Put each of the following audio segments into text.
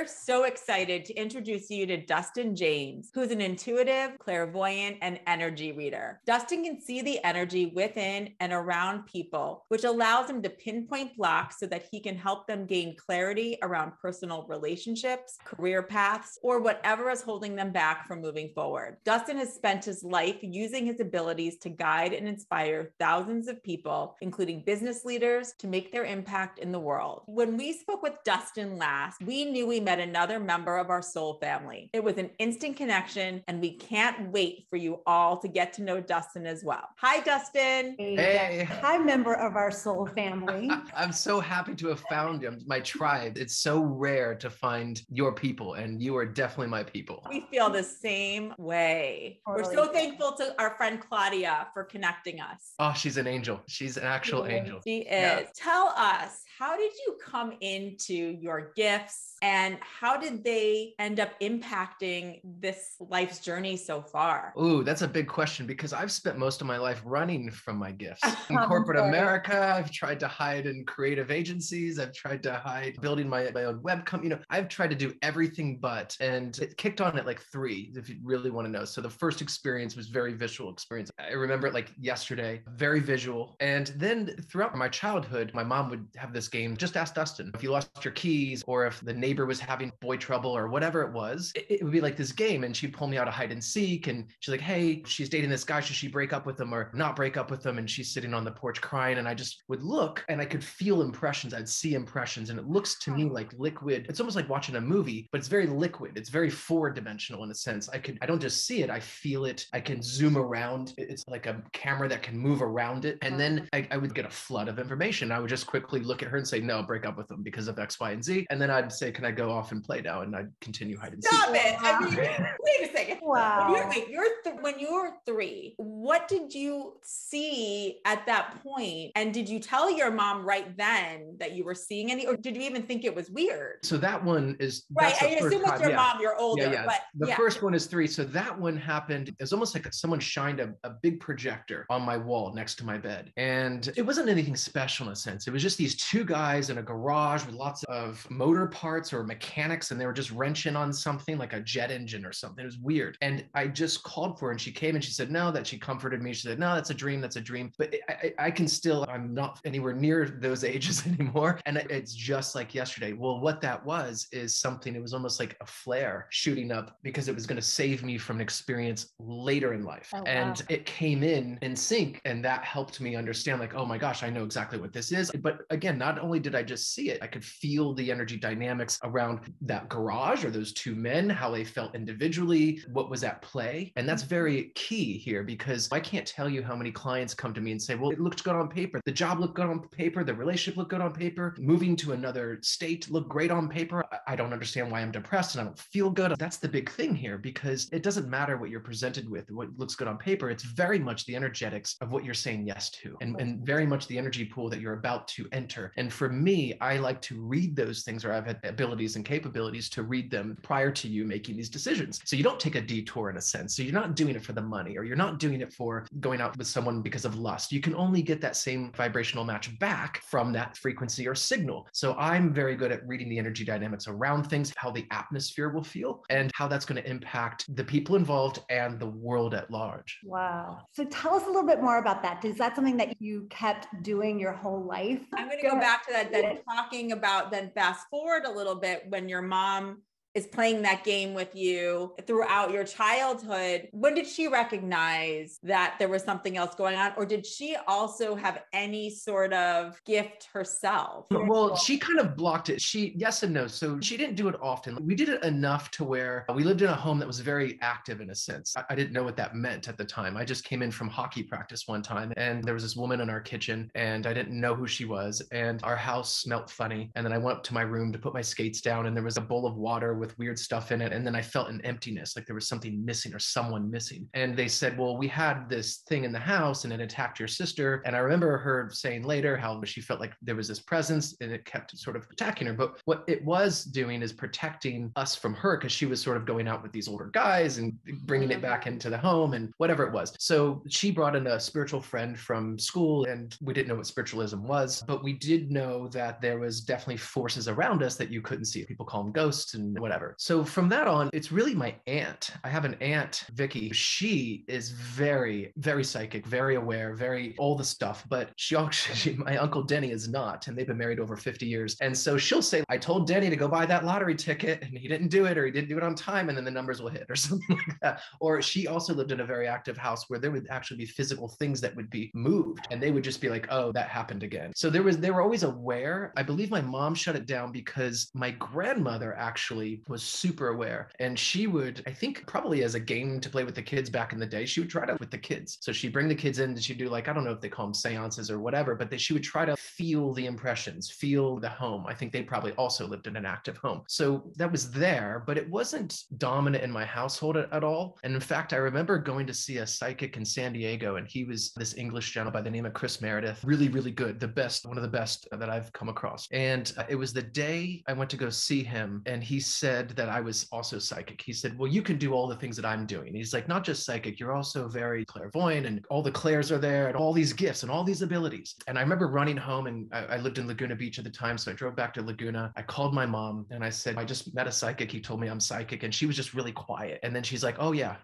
We're so excited to introduce you to Dustin James, who's an intuitive, clairvoyant, and energy reader. Dustin can see the energy within and around people, which allows him to pinpoint blocks so that he can help them gain clarity around personal relationships, career paths, or whatever is holding them back from moving forward. Dustin has spent his life using his abilities to guide and inspire thousands of people, including business leaders, to make their impact in the world. When we spoke with Dustin last, we knew we met another member of our soul family. It was an instant connection, and we can't wait for you all to get to know Dustin as well. Hi, Dustin. Hey. Hi, member of our soul family. I'm so happy to have found you, my tribe. It's so rare to find your people, and you are definitely my people. We feel the same way. Totally. We're so thankful to our friend Claudia for connecting us. Oh, she's an angel. She's an actual angel. She is. Yeah. Tell us, how did you come into your gifts, and how did they end up impacting this life's journey so far? Ooh, that's a big question, because I've spent most of my life running from my gifts. In corporate America, I've tried to hide in creative agencies. I've tried to hide building my own web company. I've tried to do everything but, and it kicked on at like 3, if you really want to know. So the first experience was very visual experience. I remember it like yesterday, very visual. And then throughout my childhood, my mom would have this game, just ask Dustin. If you lost your keys, or if the neighbor was having boy trouble, or whatever it was, it would be like this game, and she'd pull me out of hide and seek, and she's like, hey, she's dating this guy, should she break up with him or not break up with him? And she's sitting on the porch crying, and I just would look, and I could feel impressions. I'd see impressions, and it looks to me like liquid. It's almost like watching a movie, but it's very liquid. It's very 4-dimensional in a sense. I don't just see it, I feel it. I can zoom around. It's like a camera that can move around it. And then I would get a flood of information. I would just quickly look at her and say, no, break up with them because of X, Y, and Z. And then I'd say, can I go off and play now? And I'd continue hide and seek. Stop it. I mean, wait a second. Wow. When you were 3, what did you see at that point? And did you tell your mom right then that you were seeing any, or did you even think it was weird? So that one is right. I assume with your mom, you're older. Yeah. But the first one is 3. So that one happened. It was almost like someone shined a big projector on my wall next to my bed. And it wasn't anything special in a sense. It was just these 2 guys in a garage with lots of motor parts or mechanics, and they were just wrenching on something like a jet engine or something. It was weird. And I just called for her, and she came, and she said, no, that she comforted me. She said, no, that's a dream. That's a dream. But I can still, I'm not anywhere near those ages anymore. And it's just like yesterday. Well, what that was is something, it was almost like a flare shooting up, because it was going to save me from an experience later in life. Oh, and wow. It came in sync, and that helped me understand, like, oh my gosh, I know exactly what this is. But again, not only did I just see it, I could feel the energy dynamics around that garage, or those 2 men, how they felt individually, what was at play. And that's very key here, because I can't tell you how many clients come to me and say, well, it looked good on paper. The job looked good on paper. The relationship looked good on paper. Moving to another state looked great on paper. I don't understand why I'm depressed and I don't feel good. That's the big thing here, because it doesn't matter what you're presented with, what looks good on paper. It's very much the energetics of what you're saying yes to, and very much the energy pool that you're about to enter. And for me, I like to read those things, or I've had abilities and capabilities to read them prior to you making these decisions. So you don't take a detour in a sense. So you're not doing it for the money, or you're not doing it for going out with someone because of lust. You can only get that same vibrational match back from that frequency or signal. So I'm very good at reading the energy dynamics around things, how the atmosphere will feel, and how that's going to impact the people involved and the world at large. Wow. So tell us a little bit more about that. Is that something that you kept doing your whole life? I'm going to go back to that, then talking about, then fast forward a little bit, when your mom is playing that game with you throughout your childhood. When did she recognize that there was something else going on? Or did she also have any sort of gift herself? Well, she kind of blocked it. Yes and no. So she didn't do it often. We did it enough to where we lived in a home that was very active in a sense. I didn't know what that meant at the time. I just came in from hockey practice one time, and there was this woman in our kitchen, and I didn't know who she was, and our house smelled funny. And then I went up to my room to put my skates down, and there was a bowl of water with with weird stuff in it. And then I felt an emptiness, like there was something missing or someone missing. And they said, well, we had this thing in the house and it attacked your sister. And I remember her saying later how she felt like there was this presence and it kept sort of attacking her. But what it was doing is protecting us from her, because she was sort of going out with these older guys and bringing it back into the home and whatever it was. So she brought in a spiritual friend from school, and we didn't know what spiritualism was, but we did know that there was definitely forces around us that you couldn't see. People call them ghosts and whatever. So from that on, it's really my aunt. I have an aunt, Vicky. She is very, very psychic, very aware, very all the stuff, but my Uncle Denny is not, and they've been married over 50 years. And so she'll say, I told Denny to go buy that lottery ticket and he didn't do it, or he didn't do it on time, and then the numbers will hit or something like that. Or she also lived in a very active house where there would actually be physical things that would be moved, and they would just be like, oh, that happened again. So they were always aware. I believe my mom shut it down because my grandmother actually was super aware, and she would, I think probably as a game to play with the kids back in the day, she would try to with the kids. So she'd bring the kids in and she'd do, like, I don't know if they call them seances or whatever, but she would try to feel the impressions, feel the home. I think they probably also lived in an active home. So that was there, but it wasn't dominant in my household at all. And in fact, I remember going to see a psychic in San Diego, and he was this English gentleman by the name of Chris Meredith. Really, really good. The best, one of the best that I've come across. And it was the day I went to go see him, and he said that I was also psychic. He said, well, you can do all the things that I'm doing. He's like, not just psychic, you're also very clairvoyant, and all the clairs are there, and all these gifts and all these abilities. And I remember running home, and I lived in Laguna Beach at the time, so I drove back to Laguna. I called my mom and I said, I just met a psychic. He told me I'm psychic. And she was just really quiet. And then she's like, oh yeah,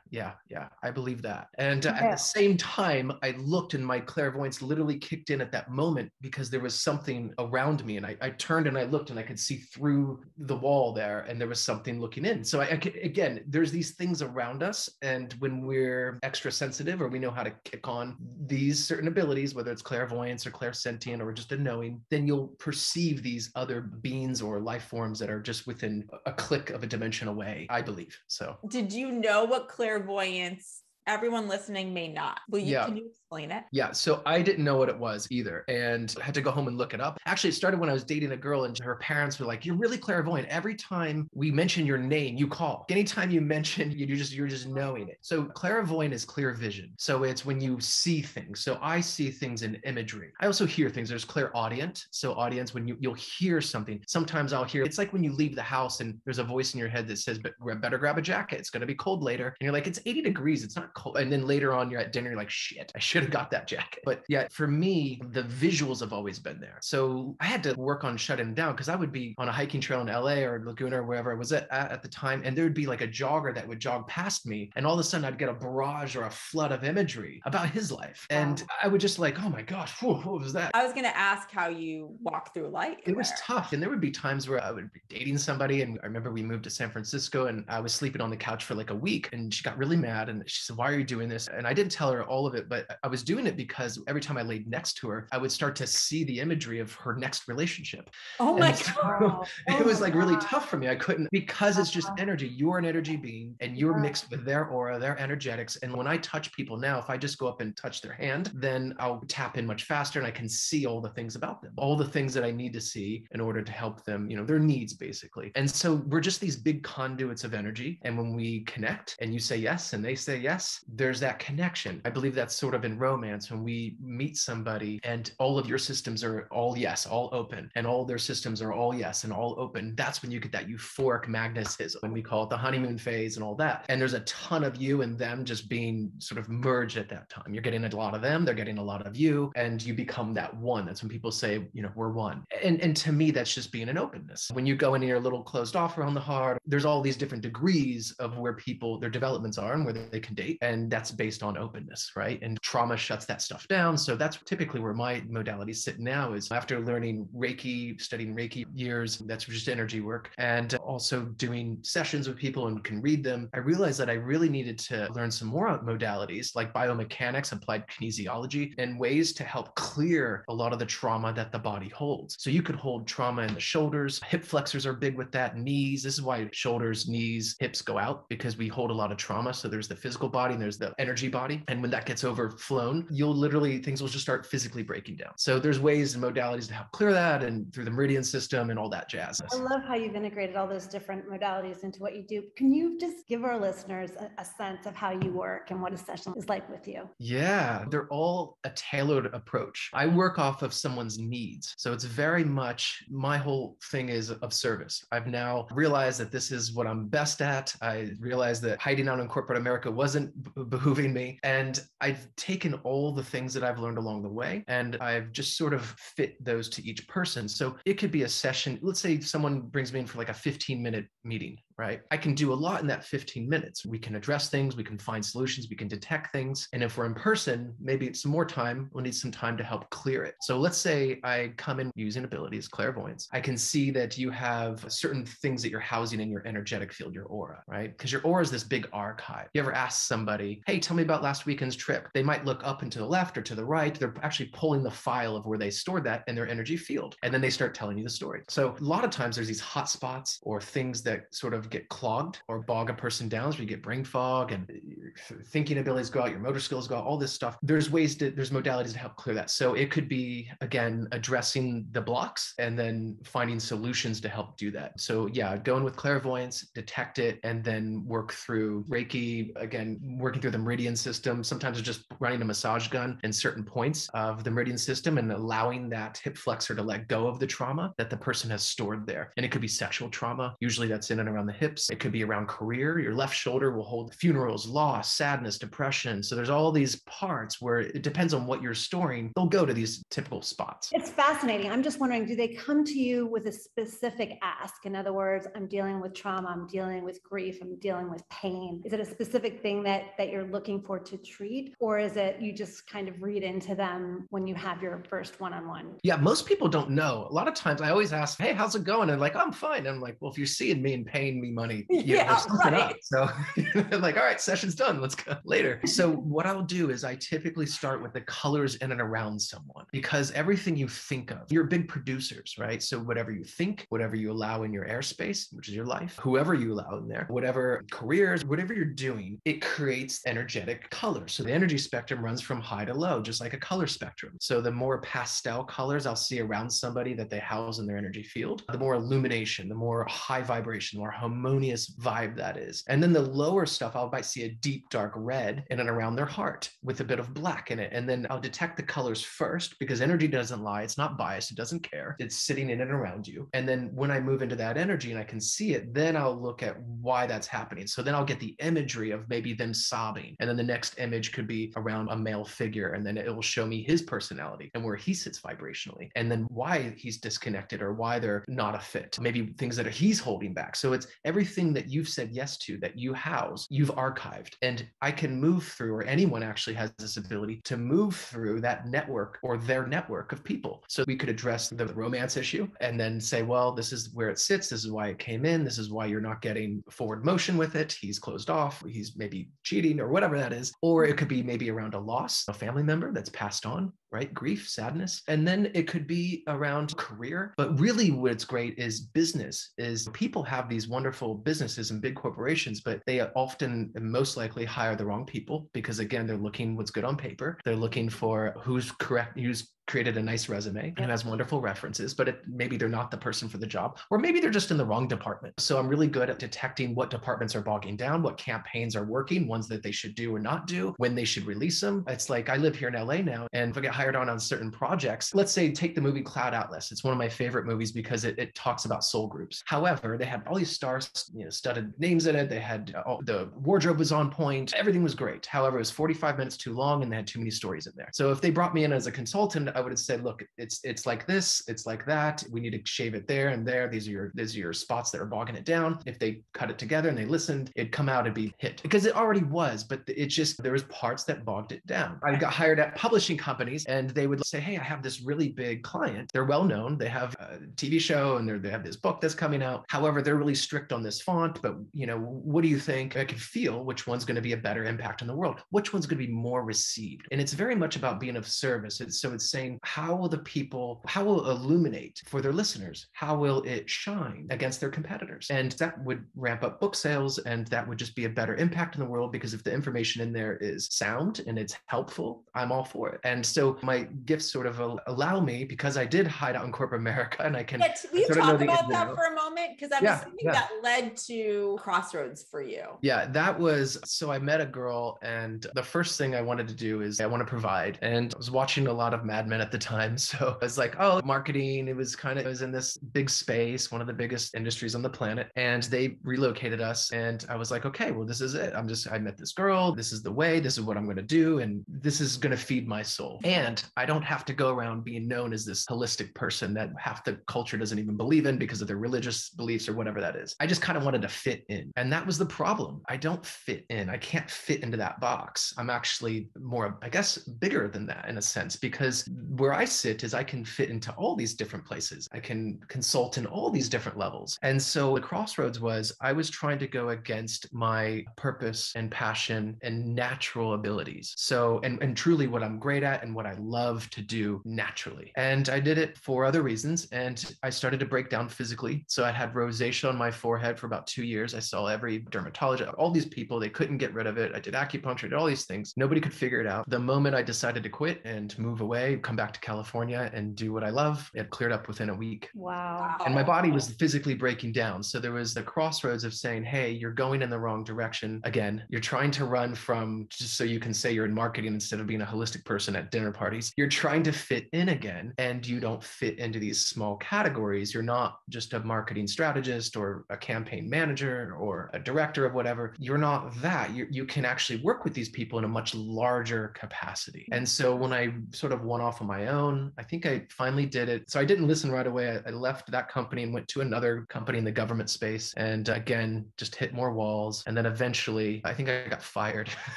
I believe that. And at the same time, I looked, and my clairvoyance literally kicked in at that moment, because there was something around me. And I turned and I looked, and I could see through the wall there, and there was something looking in. So again, there's these things around us. And when we're extra sensitive, or we know how to kick on these certain abilities, whether it's clairvoyance or clairsentient or just a knowing, then you'll perceive these other beings or life forms that are just within a click of a dimension away, I believe. So did you know what clairvoyance? Everyone listening may not. Can you explain it? Yeah. So I didn't know what it was either, and I had to go home and look it up. Actually, it started when I was dating a girl, and her parents were like, you're really clairvoyant. Every time we mention your name, you call. Anytime you mention, you're just knowing it. So clairvoyant is clear vision. So it's when you see things. So I see things in imagery. I also hear things. There's clairaudient. So audience, when you'll hear something. Sometimes I'll hear, it's like when you leave the house and there's a voice in your head that says, but better grab a jacket. It's going to be cold later. And you're like, it's 80 degrees. It's not cold. And then later on, you're at dinner, you're like, shit, I should have got that jacket. But yeah, for me, the visuals have always been there. So I had to work on shutting down, because I would be on a hiking trail in LA or Laguna or wherever I was at the time. And there would be like a jogger that would jog past me. And all of a sudden I'd get a barrage or a flood of imagery about his life. And I would just like, oh my gosh, what was that? I was going to ask how you walk through life. It was tough. And there would be times where I would be dating somebody. And I remember we moved to San Francisco, and I was sleeping on the couch for like a week, and she got really mad. And she said, why are you doing this? And I didn't tell her all of it, but I was doing it because every time I laid next to her, I would start to see the imagery of her next relationship. Oh my God. It was like really tough for me. I couldn't, because it's just energy. You're an energy being, and you're mixed with their aura, their energetics. And when I touch people now, if I just go up and touch their hand, then I'll tap in much faster, and I can see all the things about them, all the things that I need to see in order to help them, their needs basically. And so we're just these big conduits of energy. And when we connect and you say yes and they say yes, there's that connection. I believe that's sort of in romance, when we meet somebody and all of your systems are all yes, all open, and all their systems are all yes and all open. That's when you get that euphoric magnetism, when we call it the honeymoon phase and all that. And there's a ton of you and them just being sort of merged at that time. You're getting a lot of them, they're getting a lot of you, and you become that one. That's when people say, we're one. And to me, that's just being an openness. When you go in, you're a little closed off around the heart. There's all these different degrees of where people, their developments are and where they can date. And that's based on openness, right? And trauma shuts that stuff down. So that's typically where my modalities sit now, is after learning Reiki, studying Reiki years, that's just energy work, and also doing sessions with people and can read them. I realized that I really needed to learn some more modalities like biomechanics, applied kinesiology, and ways to help clear a lot of the trauma that the body holds. So you could hold trauma in the shoulders. Hip flexors are big with that. Knees. This is why shoulders, knees, hips go out, because we hold a lot of trauma. So there's the physical body body and there's the energy body. And when that gets overflown, things will just start physically breaking down. So there's ways and modalities to help clear that, and through the meridian system and all that jazz. I love how you've integrated all those different modalities into what you do. Can you just give our listeners a sense of how you work and what a session is like with you? Yeah, they're all a tailored approach. I work off of someone's needs. So it's very much, my whole thing is of service. I've now realized that this is what I'm best at. I realized that hiding out in corporate America wasn't behooving me. And I've taken all the things that I've learned along the way, and I've just sort of fit those to each person. So it could be a session. Let's say someone brings me in for like a 15-minute meeting, right? I can do a lot in that 15 minutes. We can address things, we can find solutions, we can detect things. And if we're in person, maybe it's some more time. We'll need some time to help clear it. So let's say I come in using abilities, clairvoyance. I can see that you have certain things that you're housing in your energetic field, your aura, right? Because your aura is this big archive. You ever ask somebody, hey, tell me about last weekend's trip? They might look up and to the left or to the right. They're actually pulling the file of where they stored that in their energy field. And then they start telling you the story. So a lot of times there's these hot spots or things that sort of get clogged or bog a person down. So you get brain fog and your thinking abilities go out, your motor skills go out, all this stuff. There's modalities to help clear that. So it could be, again, addressing the blocks and then finding solutions to help do that. So yeah, go in with clairvoyance, detect it, and then work through Reiki, again, working through the meridian system. Sometimes it's just running a massage gun in certain points of the meridian system and allowing that hip flexor to let go of the trauma that the person has stored there. And it could be sexual trauma. Usually that's in and around the hips. It could be around career. Your left shoulder will hold funerals, loss, sadness, depression. So there's all these parts where it depends on what you're storing. They'll go to these typical spots. It's fascinating. I'm just wondering, do they come to you with a specific ask? In other words, I'm dealing with trauma, I'm dealing with grief, I'm dealing with pain. Is it a specific thing that you're looking for to treat? Or is it you just kind of read into them when you have your first one-on-one? Yeah, most people don't know. A lot of times I always ask, hey, how's it going? And like, I'm fine. And I'm like, well, if you're seeing me and paying me money, there's something up. So I'm like, all right, session's done. Let's go later. So what I'll do is I typically start with the colors in and around someone, because everything you think of, you're big producers, right? So whatever you think, whatever you allow in your airspace, which is your life, whoever you allow in there, whatever careers, whatever you're doing, it creates energetic colors. So the energy spectrum runs from high to low, just like a color spectrum. So the more pastel colors I'll see around somebody that they house in their energy field, the more illumination, the more high vibration, more harmonious vibe that is. And then the lower stuff, I might see a deep dark red in and around their heart with a bit of black in it. And then I'll detect the colors first, because energy doesn't lie. It's not biased. It doesn't care. It's sitting in and around you. And then when I move into that energy and I can see it, then I'll look at why that's happening. So then I'll get the imagery of maybe them sobbing. And then the next image could be around a male figure. And then it will show me his personality and where he sits vibrationally. And then why he's disconnected or why they're not a fit. Maybe things that he's holding back. So it's everything that you've said yes to, that you house, you've archived. And I can move through, or anyone actually has this ability to move through that network or their network of people. So we could address the romance issue and then say, well, this is where it sits. This is why it came in. This is why you're not getting forward motion with it. He's closed off. He's maybe cheating or whatever that is. Or it could be maybe around a loss, a family member that's passed on, right? Grief, sadness. And then it could be around career. But really what's great is business, is people have these wonderful businesses and big corporations, but they often and most likely hire the wrong people, because again, they're looking what's good on paper. They're looking for who's correct, who's created a nice resume and has wonderful references, but maybe they're not the person for the job, or maybe they're just in the wrong department. So I'm really good at detecting what departments are bogging down, what campaigns are working, ones that they should do or not do, when they should release them. It's like, I live here in LA now, and if I get hired on certain projects, let's say take the movie Cloud Atlas. It's one of my favorite movies because it talks about soul groups. However, they had all these stars, studded names in it. They had the wardrobe was on point. Everything was great. However, it was 45 minutes too long and they had too many stories in there. So if they brought me in as a consultant, I would have said, look, it's like this, it's like that. We need to shave it there and there. These are your spots that are bogging it down. If they cut it together and they listened, it'd come out and be hit, because it already was, but it just, there was parts that bogged it down. I got hired at publishing companies and they would say, hey, I have this really big client. They're well known. They have a TV show and they have this book that's coming out. However, they're really strict on this font, but what do you think? I can feel which one's going to be a better impact on the world, which one's going to be more received. And it's very much about being of service. So it's saying, saying, how will illuminate for their listeners? How will it shine against their competitors? And that would ramp up book sales, and that would just be a better impact in the world, because if the information in there is sound and it's helpful, I'm all for it. And so my gifts sort of allow me, because I did hide out in corporate America, and I can we sort of talk know about that for a moment, because I'm assuming that led to Crossroads for you. Yeah, that was, so I met a girl, and the first thing I wanted to do is I want to provide. And I was watching a lot of Mad Men at the time. So I was like, oh, marketing, it was in this big space, one of the biggest industries on the planet. And they relocated us. And I was like, okay, well, this is it. I met this girl. This is the way, this is what I'm going to do. And this is going to feed my soul. And I don't have to go around being known as this holistic person that half the culture doesn't even believe in because of their religious beliefs or whatever that is. I just kind of wanted to fit in. And that was the problem. I don't fit in. I can't fit into that box. I'm actually more, I guess, bigger than that in a sense, because where I sit is I can fit into all these different places. I can consult in all these different levels. And so the crossroads was, I was trying to go against my purpose and passion and natural abilities. So, and truly what I'm great at and what I love to do naturally. And I did it for other reasons. And I started to break down physically. So I had rosacea on my forehead for about 2 years. I saw every dermatologist, all these people, they couldn't get rid of it. I did acupuncture, did all these things. Nobody could figure it out. The moment I decided to quit and move away, come back to California and do what I love, it cleared up within a week. Wow. And my body was physically breaking down. So there was the crossroads of saying, hey, you're going in the wrong direction. Again, you're trying to run from, just so you can say you're in marketing instead of being a holistic person at dinner parties. You're trying to fit in again, and you don't fit into these small categories. You're not just a marketing strategist or a campaign manager or a director of whatever. You're not that. You can actually work with these people in a much larger capacity. And so when I sort of went off on my own, I think I finally did it. So I didn't listen right away. I left that company and went to another company in the government space. And again, just hit more walls. And then eventually, I think I got fired.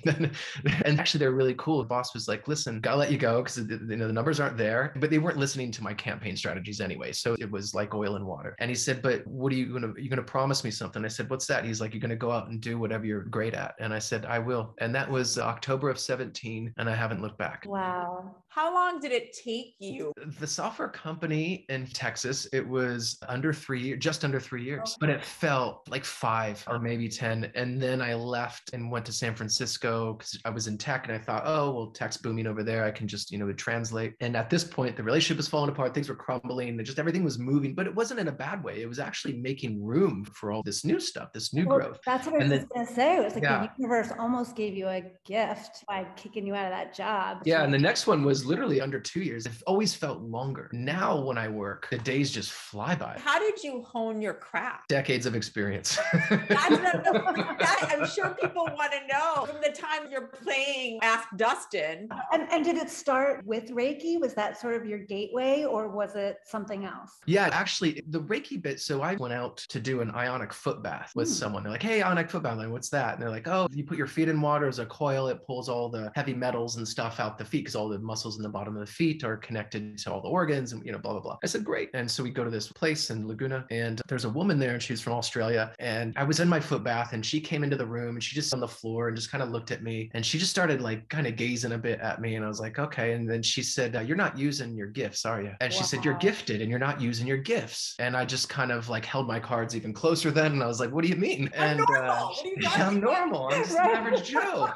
And actually, they're really cool. The boss was like, listen, gotta let you go because the numbers aren't there. But they weren't listening to my campaign strategies anyway. So it was like oil and water. And he said, but what are you gonna promise me something? I said, what's that? He's like, you're gonna go out and do whatever you're great at. And I said, I will. And that was October of 17, and I haven't looked back. Wow. How long did it take you? The software company in Texas, it was under 3 years, just under 3 years, but it felt like 5 or maybe 10. And then I left and went to San Francisco because I was in tech, and I thought, oh, well, tech's booming over there. I can just, translate. And at this point, the relationship was falling apart. Things were crumbling, and just everything was moving, but it wasn't in a bad way. It was actually making room for all this new stuff, this new growth. That's what I was going to say. It was like the universe almost gave you a gift by kicking you out of that job. Yeah. And the next one was literally under 2 years. It always felt longer. Now, when I work, the days just fly by. How did you hone your craft? Decades of experience. I'm sure people want to know from the time you're playing Ask Dustin. And did it start with Reiki? Was that sort of your gateway, or was it something else? Yeah, actually, the Reiki bit. So I went out to do an ionic foot bath with someone. They're like, hey, ionic foot bath. I'm like, what's that? And they're like, oh, you put your feet in water as a coil. It pulls all the heavy metals and stuff out the feet because all the muscles in the bottom of the feet are connected to all the organs and, blah, blah, blah. I said, great. And so we go to this place in Laguna, and there's a woman there, and she's from Australia. And I was in my foot bath, and she came into the room, and she just on the floor and just kind of looked at me, and she just started like kind of gazing a bit at me. And I was like, okay. And then she said, you're not using your gifts, are you? And she said, you're gifted and you're not using your gifts. And I just kind of like held my cards even closer then. And I was like, what do you mean? I'm normal. I'm normal. I'm just an average Joe.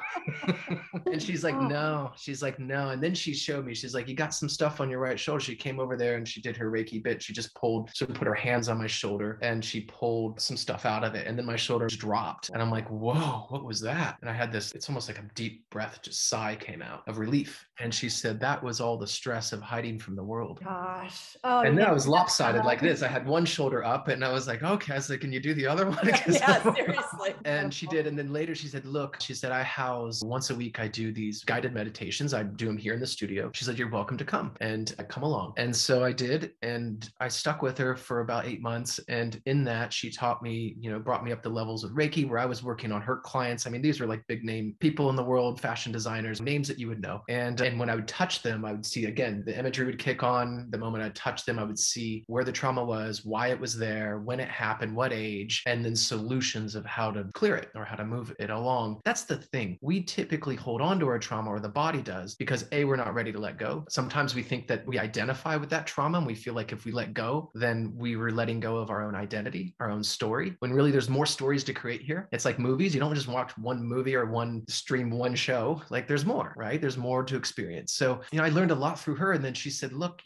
And she's like, no. She's like, no. And then she showed me, she's like, you got some stuff on your right shoulder. She came over there and she did her Reiki bit. She just put her hands on my shoulder and she pulled some stuff out of it. And then my shoulder just dropped. And I'm like, whoa, what was that? And I had this, it's almost like a deep breath, just sigh came out of relief. And she said, that was all the stress of hiding from the world. Gosh. Oh, and then I was lopsided like this. I had one shoulder up and I was like, okay. I was like, can you do the other one? Yeah, seriously. And she did. And then later she said, look, she said, I house once a week. I do these guided meditations. I do them here in the studio. She said, you're welcome to come. And I come along. And so I did. And I stuck with her for about 8 months. And in that, she taught me, brought me up the levels of Reiki, where I was working on her clients. I mean, these were like big name people in the world, fashion designers, names that you would know. And And when I would touch them, I would see, again, the imagery would kick on. The moment I touched them, I would see where the trauma was, why it was there, when it happened, what age, and then solutions of how to clear it or how to move it along. That's the thing. We typically hold on to our trauma, or the body does, because A, we're not ready to let go. Sometimes we think that we identify with that trauma and we feel like if we let go, then we were letting go of our own identity, our own story, when really there's more stories to create here. It's like movies. You don't just watch one movie or stream one show. Like there's more, right? There's more to experience. So, I learned a lot through her. And then she said, look,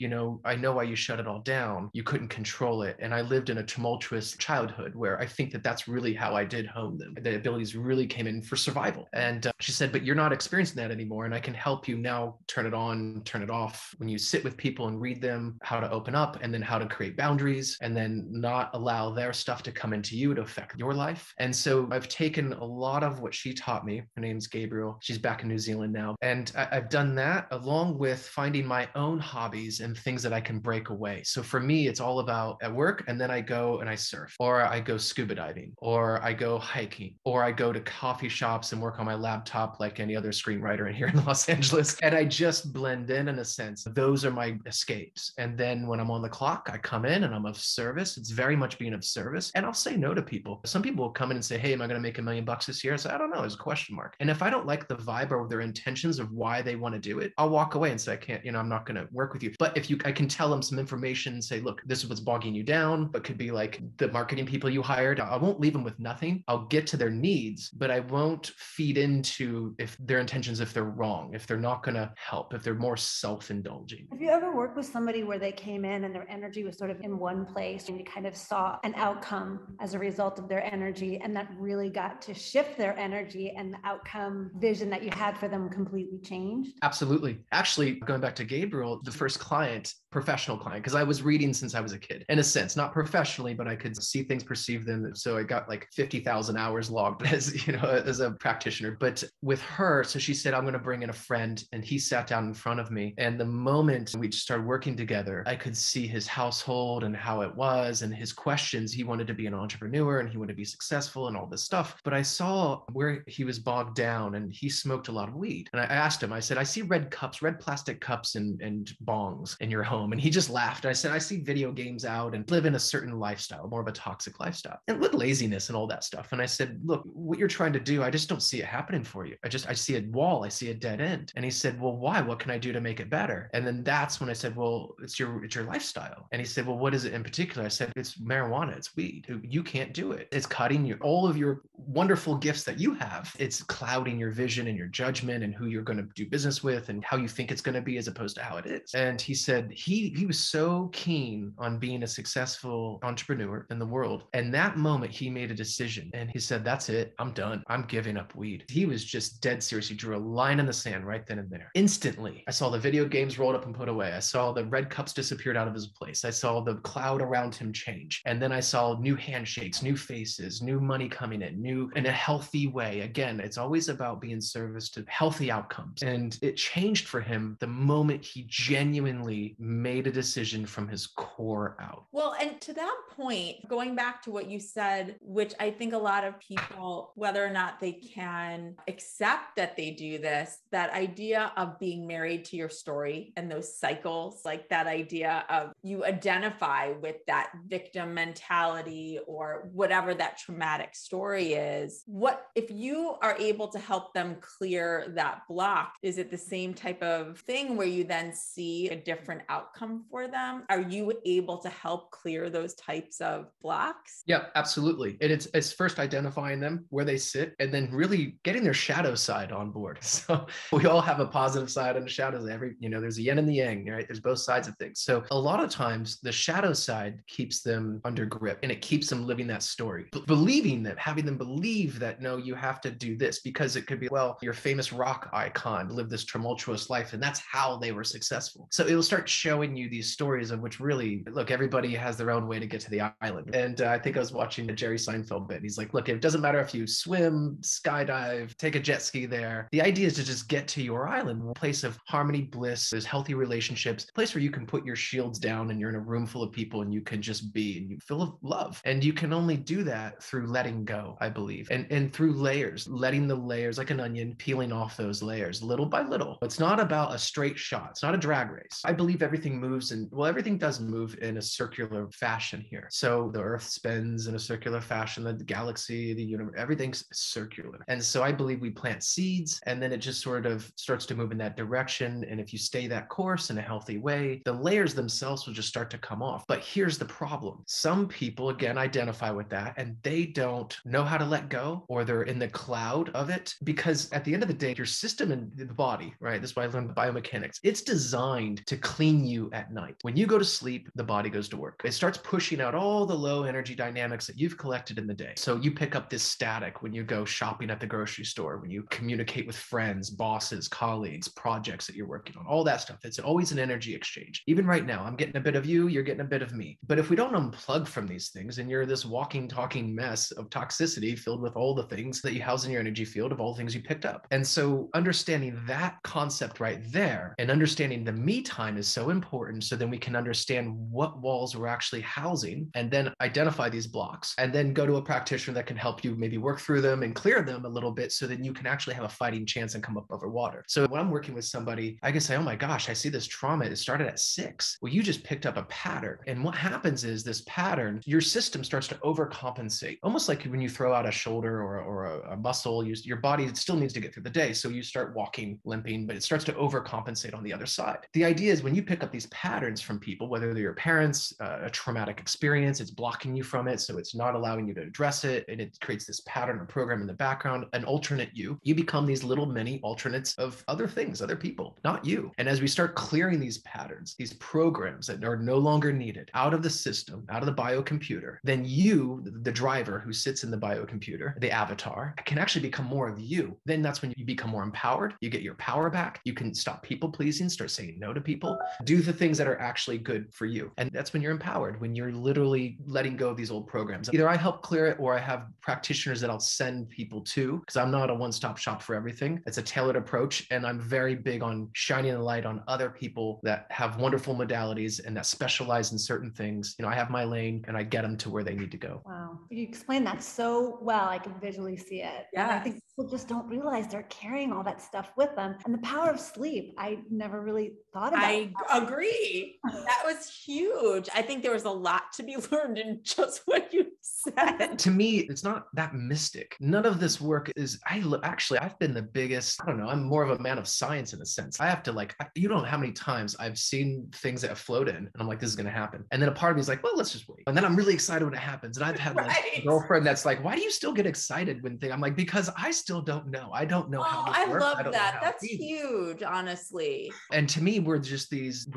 I know why you shut it all down. You couldn't control it. And I lived in a tumultuous childhood where I think that that's really how I did hone them. The abilities really came in for survival. And she said, but you're not experiencing that anymore. And I can help you now turn it on, turn it off. When you sit with people and read them, how to open up, and then how to create boundaries, and then not allow their stuff to come into you to affect your life. And so I've taken a lot of what she taught me. Her name's Gabriel. She's back in New Zealand now. And I've done that along with finding my own hobbies and things that I can break away. So for me, it's all about at work, and then I go and I surf, or I go scuba diving, or I go hiking, or I go to coffee shops and work on my laptop like any other screenwriter in here in Los Angeles. And I just blend in a sense. Those are my escapes. And then when I'm on the clock, I come in and I'm of service. It's very much being of service. And I'll say no to people. Some people will come in and say, hey, am I going to make $1 million this year? I say, I don't know. There's a question mark. And if I don't like the vibe or their intentions of why they want to do it, I'll walk away and say, I can't, I'm not going to work with you. But if I can tell them some information and say, look, this is what's bogging you down. But could be like the marketing people you hired. I won't leave them with nothing. I'll get to their needs, but I won't feed into if their intentions, if they're wrong, if they're not going to help, if they're more self-indulging. Have you ever worked with somebody where they came in and their energy was sort of in one place and you kind of saw an outcome as a result of their energy, and that really got to shift their energy and the outcome vision that you had for them completely changed? Absolutely. Actually, going back to Gabriel, the first client, professional client, because I was reading since I was a kid, in a sense, not professionally, but I could see things, perceive them. So I got like 50,000 hours logged as a practitioner. But with her, so she said, I'm going to bring in a friend, and he sat down in front of me. And the moment we started working together, I could see his household and how it was, and his questions. He wanted to be an entrepreneur and he wanted to be successful and all this stuff. But I saw where he was bogged down, and he smoked a lot of weed. And I asked him, I said, I see red cups, red plastic cups and bongs in your home. And he just laughed. I said, I see video games out and live in a certain lifestyle, more of a toxic lifestyle, and with laziness and all that stuff. And I said, look, what you're trying to do, I just don't see it happening for you. I see a wall. I see a dead end. And he said, well, why? What can I do to make it better? And then that's when I said, well, it's your lifestyle. And he said, well, what is it in particular? I said, it's marijuana. It's weed. You can't do it. It's cutting all of your wonderful gifts that you have. It's clouding your vision and your judgment and who you're going to do business with and how you think it's going to be as opposed to how it is. And he said he was so keen on being a successful entrepreneur in the world. And that moment he made a decision and he said, that's it. I'm done. I'm giving up weed. He was just dead serious. He drew a line in the sand right then and there. Instantly, I saw the video games rolled up and put away. I saw the red cups disappeared out of his place. I saw the cloud around him change. And then I saw new handshakes, new faces, new money coming in a healthy way. Again, it's always about being service to healthy outcomes. And it changed for him the moment he genuinely made a decision from his core out. Well, and to that point, going back to what you said, which I think a lot of people, whether or not they can accept that they do this, that idea of being married to your story and those cycles, like that idea of you identify with that victim mentality or whatever that traumatic story is. What if you are able to help them clear that block? Is it the same type of thing where you then see a different outcome for them? Are you able to help clear those types of blocks? Yeah, absolutely. And it's first identifying them where they sit and then really getting their shadow side on board. So we all have a positive side and a shadow side. There's a yin and the yang, right? There's both sides of things. So a lot of times the shadow side keeps them under grip and it keeps them living that story, believing that, having them believe that, no, you have to do this because it could be, well, your famous rock icon lived this tumultuous life and that's how they were successful. So it will start showing you these stories of which really, look, everybody has their own way to get to the island. And I think I was watching the Jerry Seinfeld bit. He's like, look, it doesn't matter if you swim, skydive, take a jet ski there. The idea is to just get to your island, a place of harmony, bliss, there's healthy relationships, a place where you can put your shields down and you're in a room full of people and you can just be and you feel of love. And you can only do that through letting go, I believe. believe. And through layers, letting the layers like an onion, peeling off those layers little by little. It's not about a straight shot. It's not a drag race. I believe everything moves everything does move in a circular fashion here. So the earth spins in a circular fashion, the galaxy, the universe, everything's circular. And so I believe we plant seeds and then it just sort of starts to move in that direction. And if you stay that course in a healthy way, the layers themselves will just start to come off. But here's the problem. Some people, again, identify with that and they don't know how to let go, or they're in the cloud of it, because at the end of the day, your system in the body, right? This is why I learned biomechanics. It's designed to clean you at night. When you go to sleep, the body goes to work. It starts pushing out all the low energy dynamics that you've collected in the day. So you pick up this static when you go shopping at the grocery store, when you communicate with friends, bosses, colleagues, projects that you're working on, all that stuff. It's always an energy exchange. Even right now, I'm getting a bit of you, you're getting a bit of me. But if we don't unplug from these things and you're this walking, talking mess of toxicity filled with all the things that you house in your energy field of all the things you picked up. And so understanding that concept right there and understanding the me time is so important. So then we can understand what walls we're actually housing and then identify these blocks and then go to a practitioner that can help you maybe work through them and clear them a little bit so that you can actually have a fighting chance and come up over water. So when I'm working with somebody, I can say, oh my gosh, I see this trauma. It started at 6. Well, you just picked up a pattern. And what happens is this pattern, your system starts to overcompensate, almost like when you throw out a shoulder or a muscle, your body still needs to get through the day. So you start walking, limping, but it starts to overcompensate on the other side. The idea is when you pick up these patterns from people, whether they're your parents, a traumatic experience, it's blocking you from it. So it's not allowing you to address it. And it creates this pattern or program in the background, an alternate you become these little mini alternates of other things, other people, not you. And as we start clearing these patterns, these programs that are no longer needed out of the system, out of the biocomputer, then you, the driver who sits in the biocomputer, the avatar, can actually become more of you. Then that's when you become more empowered. You get your power back. You can stop people pleasing, start saying no to people, do the things that are actually good for you. And that's when you're empowered, when you're literally letting go of these old programs. Either I help clear it or I have practitioners that I'll send people to, because I'm not a one-stop shop for everything. It's a tailored approach. And I'm very big on shining a light on other people that have wonderful modalities and that specialize in certain things. I have my lane and I get them to where they need to go. Wow. You explained that so well. I can visually see it. Yeah. I think people just don't realize they're carrying all that stuff with them. And the power of sleep, I never really thought about. I agree. That was huge. I think there was a lot to be learned in just what you said. To me, it's not that mystic. None of this work is, I've been the biggest, I don't know, I'm more of a man of science in a sense. I have to you don't know how many times I've seen things that float in and I'm like, this is going to happen. And then a part of me is like, well, let's just wait. And then I'm really excited when it happens. And I've had a girlfriend that's like, why do you still get excited when things, I'm like, because I still don't know. I don't know how this works. I love that. That's huge, honestly. And to me, we're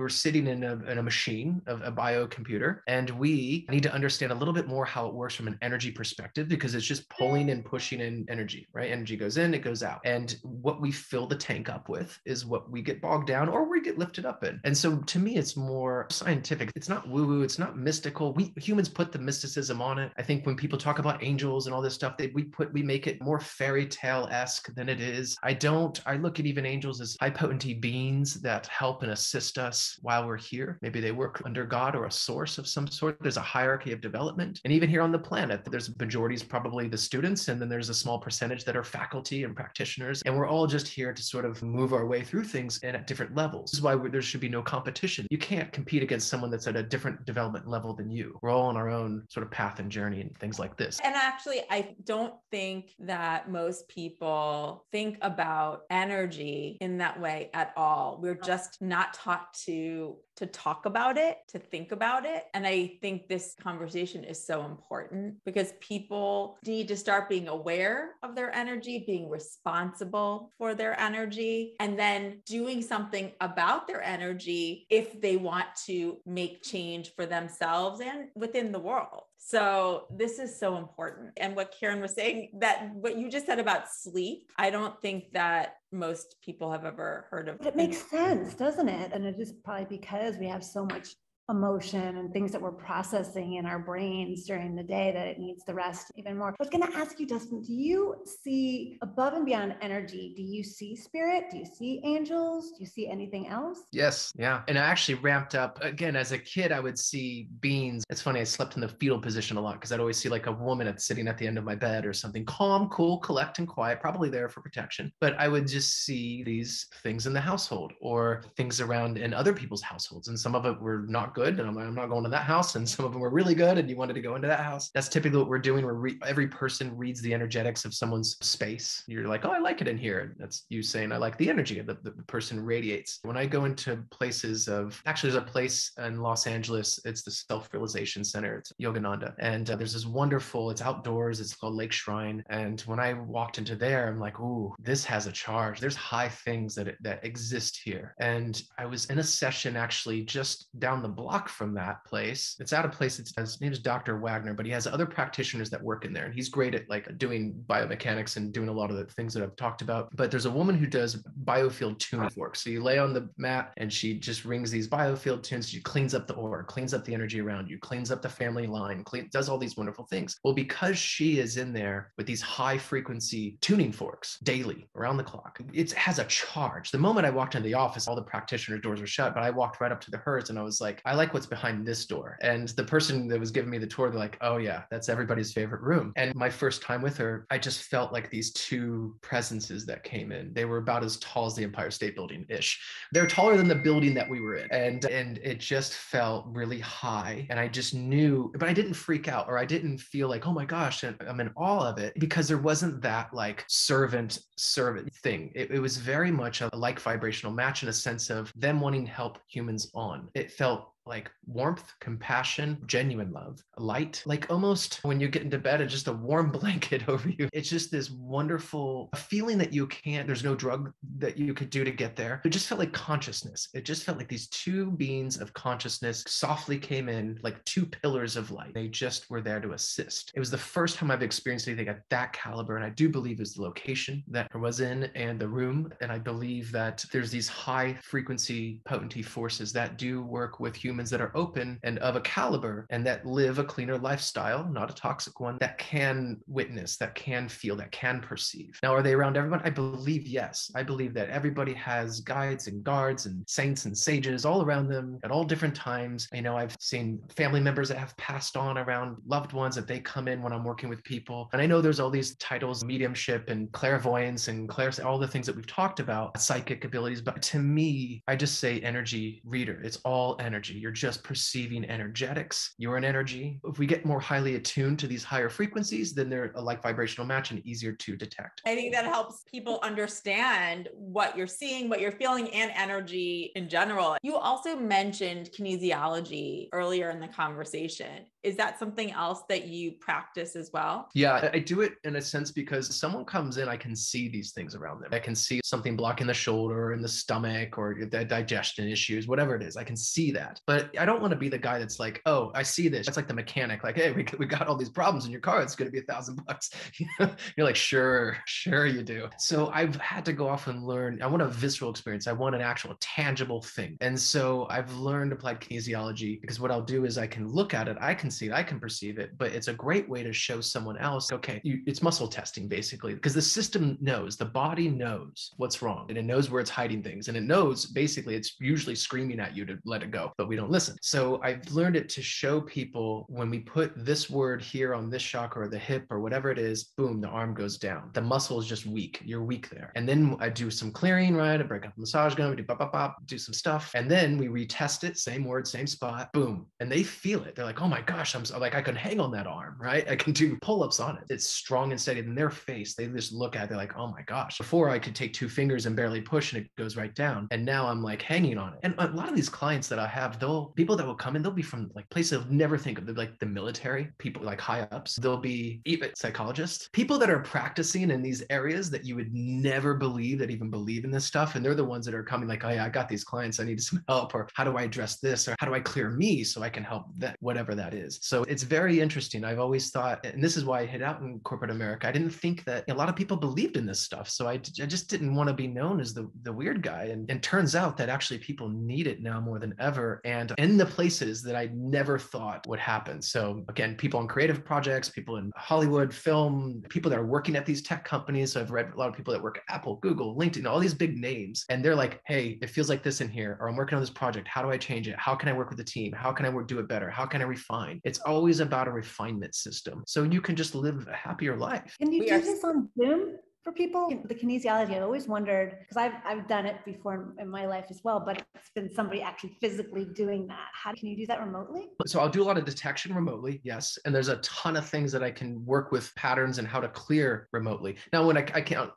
sitting in a machine of a biocomputer, and we need to understand a little bit more how it works from an energy perspective, because it's just pulling and pushing in energy, right? Energy goes in, it goes out. And what we fill the tank up with is what we get bogged down or we get lifted up in. And so to me, it's more scientific. It's not woo-woo. It's not mystical. We humans put the mysticism on it. I think when people talk about angels and all this stuff, we make it more fairy tale-esque than it is. I look at even angels as high potency beings that help and assist us while we're here. Maybe they work under God or a source of some sort. There's a hierarchy of development. And even here on the planet, there's majorities probably the students, and then there's a small percentage that are faculty and practitioners. And we're all just here to sort of move our way through things and at different levels. This is why there should be no competition. You can't compete against someone that's at a different development level than you. We're all on our own sort of path and journey and things like this. And actually, I don't think that most people think about energy in that way at all. We're just not taught to talk about it, to think about it. And I think this conversation is so important because people need to start being aware of their energy, being responsible for their energy, and then doing something about their energy if they want to make change for themselves and within the world. So this is so important. And what Karen was saying, that what you just said about sleep, I don't think that most people have ever heard of. But it makes sense, doesn't it? And it is probably because we have so much emotion and things that we're processing in our brains during the day, that it needs to rest even more. I was going to ask you, Dustin, do you see above and beyond energy? Do you see spirit? Do you see angels? Do you see anything else? Yes. Yeah. And I actually ramped up again as a kid. I would see beings. It's funny. I slept in the fetal position a lot because I'd always see like a woman sitting at the end of my bed or something, calm, cool, collect, and quiet, probably there for protection. But I would just see these things in the household or things around in other people's households. And some of it were not good. And I'm not going to that house. And some of them were really good. And you wanted to go into that house. That's typically what we're doing. Every person reads the energetics of someone's space. You're like, oh, I like it in here. That's you saying, I like the energy of the person radiates. When I go into places actually, there's a place in Los Angeles. It's the Self-Realization Center. It's Yogananda. And there's this wonderful, it's outdoors. It's called Lake Shrine. And when I walked into there, I'm like, ooh, this has a charge. There's high things that exist here. And I was in a session actually just down the block from that place. It's at a place, his name is Dr. Wagner, but he has other practitioners that work in there. And he's great at like doing biomechanics and doing a lot of the things that I've talked about. But there's a woman who does biofield tuning forks. So you lay on the mat and she just rings these biofield tunes. She cleans up the aura, cleans up the energy around you, cleans up the family line, does all these wonderful things. Well, because she is in there with these high frequency tuning forks daily around the clock, it has a charge. The moment I walked into the office, all the practitioner doors were shut, but I walked right up to hers and I was like, I like what's behind this door. And the person that was giving me the tour, they're like, oh yeah, that's everybody's favorite room. And my first time with her, I just felt like these two presences that came in. They were about as tall as the Empire State Building-ish. They're taller than the building that we were in. And it just felt really high. And I just knew, but I didn't freak out or I didn't feel like, oh my gosh, I'm in awe of it, because there wasn't that like servant thing. It was very much a like vibrational match in a sense of them wanting to help humans on. It felt like warmth, compassion, genuine love, light, like almost when you get into bed and just a warm blanket over you. It's just this wonderful feeling that there's no drug that you could do to get there. It just felt like consciousness. It just felt like these two beings of consciousness softly came in like two pillars of light. They just were there to assist. It was the first time I've experienced anything at that caliber. And I do believe it's the location that I was in and the room. And I believe that there's these high frequency potency forces that do work with humans that are open and of a caliber and that live a cleaner lifestyle, not a toxic one, that can witness, that can feel, that can perceive. Now, are they around everyone? I believe yes. I believe that everybody has guides and guards and saints and sages all around them at all different times. I know I've seen family members that have passed on around loved ones that they come in when I'm working with people. And I know there's all these titles, mediumship and clairvoyance and all the things that we've talked about, psychic abilities. But to me, I just say energy reader. It's all energy. You're just perceiving energetics. You're an energy. If we get more highly attuned to these higher frequencies, then they're a like vibrational match and easier to detect. I think that helps people understand what you're seeing, what you're feeling, and energy in general. You also mentioned kinesiology earlier in the conversation. Is that something else that you practice as well? Yeah, I do it in a sense because someone comes in, I can see these things around them. I can see something blocking the shoulder and the stomach or the digestion issues, whatever it is. I can see that. But I don't want to be the guy that's like, oh, I see this. That's like the mechanic. Like, hey, we got all these problems in your car. It's going to be $1,000. You're like, sure you do. So I've had to go off and learn. I want a visceral experience. I want an actual tangible thing. And so I've learned applied kinesiology because what I'll do is I can look at it. I can see it. I can perceive it. But it's a great way to show someone else, okay, it's muscle testing basically, because the system knows, the body knows what's wrong and it knows where it's hiding things. And it knows basically it's usually screaming at you to let it go, but we don't listen. So I've learned it to show people when we put this word here on this chakra or the hip or whatever it is, boom, the arm goes down. The muscle is just weak. You're weak there. And then I do some clearing, right? I break up the massage gun, we do bop, bop, bop, do some stuff. And then we retest it, same word, same spot, boom. And they feel it. They're like, oh my gosh, I'm so, like, I can hang on that arm, right? I can do pull-ups on it. It's strong and steady. In their face, they just look at it, they're like, oh my gosh. Before I could take two fingers and barely push and it goes right down. And now I'm like hanging on it. And a lot of these clients that I have, people that will come in, they'll be from like places I'll never think of. They're like the military, people like high ups. They'll be even psychologists, people that are practicing in these areas that you would never believe that even believe in this stuff. And they're the ones that are coming like, oh yeah, I got these clients, I need some help, or how do I address this, or how do I clear me so I can help that, whatever that is. is. So it's very interesting. I've always thought, and this is why I hid out in corporate America, I didn't think that a lot of people believed in this stuff. So I just didn't want to be known as the weird guy. And turns out that actually people need it now more than ever, and in the places that I never thought would happen. So again, people on creative projects, people in Hollywood, film, people that are working at these tech companies. So I've read a lot of people that work at Apple, Google, LinkedIn, all these big names. And they're like, hey, it feels like this in here, or I'm working on this project. How do I change it? How can I work with the team? How can I do it better? How can I refine? It's always about a refinement system. So you can just live a happier life. Can you do this on Zoom? For people, the kinesiology, I always wondered, because I've done it before in my life as well, but it's been somebody actually physically doing that. How can you do that remotely? So I'll do a lot of detection remotely, yes. And there's a ton of things that I can work with patterns and how to clear remotely. Now, when I can't